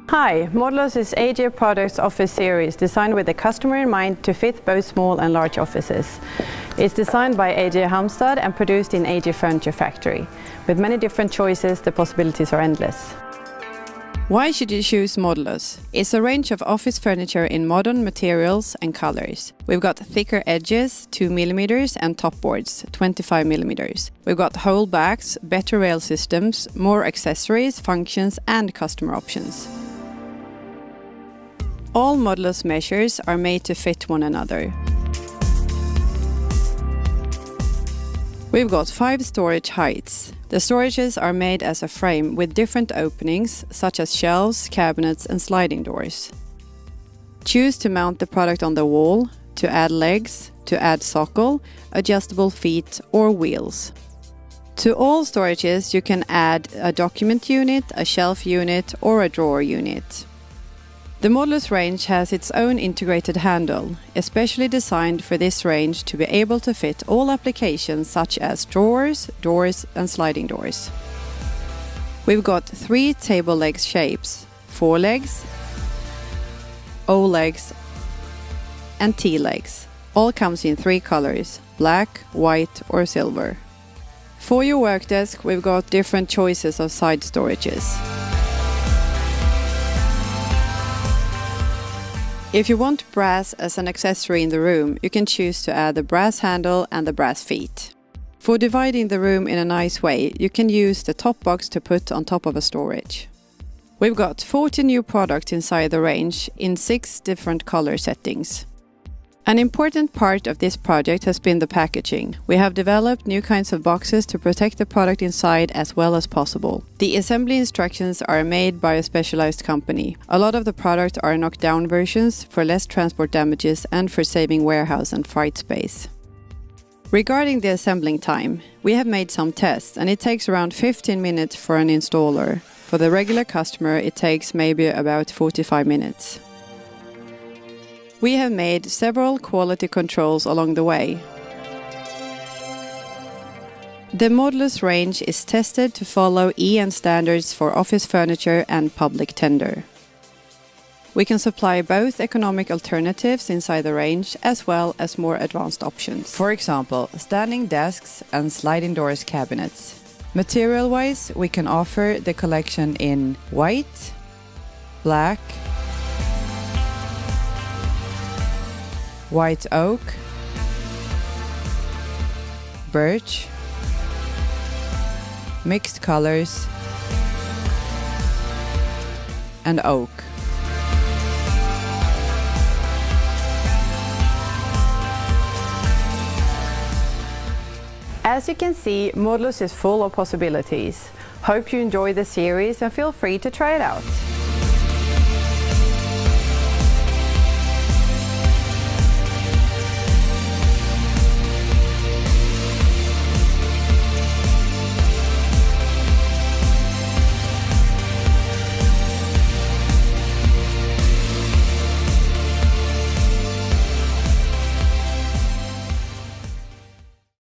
Hi, Modularni is AJ Products office series designed with the customer in mind to fit both small and large offices. It's designed by AJ Halmstad and produced in AJ Furniture Factory. With many different choices, the possibilities are endless. Why should you choose Modularni? It's a range of office furniture in modern materials and colors. We've got thicker edges, 2 mm, and top boards, 25 mm. We've got whole backs, better rail systems, more accessories, functions, and customer options. All Modularni measures are made to fit one another. We've got 5 storage heights. The storages are made as a frame with different openings, such as shelves, cabinets, and sliding doors. Choose to mount the product on the wall, to add legs, to add socle, adjustable feet, or wheels. To all storages, you can add a document unit, a shelf unit, or a drawer unit. The Modularni range has its own integrated handle, especially designed for this range to be able to fit all applications such as drawers, doors, and sliding doors. We've got 3 table legs shapes, 4 legs, O legs, and T legs. All comes in 3 colors, black, white, or silver. For your work desk, we've got different choices of side storages. If you want brass as an accessory in the room, you can choose to add the brass handle and the brass feet. For dividing the room in a nice way, you can use the top box to put on top of a storage. We've got 40 new products inside the range in 6 different color settings. An important part of this project has been the packaging. We have developed new kinds of boxes to protect the product inside as well as possible. The assembly instructions are made by a specialized company. A lot of the products are knocked-down versions for less transport damages and for saving warehouse and freight space. Regarding the assembling time, we have made some tests and it takes around 15 minutes for an installer. For the regular customer, it takes maybe about 45 minutes. We have made several quality controls along the way. The Modularni range is tested to follow EN standards for office furniture and public tender. We can supply both economic alternatives inside the range as well as more advanced options. For example, standing desks and sliding doors cabinets. Material-wise, we can offer the collection in white, black, white oak, birch, mixed colors, and oak. As you can see, Modularni is full of possibilities. Hope you enjoy the series and feel free to try it out.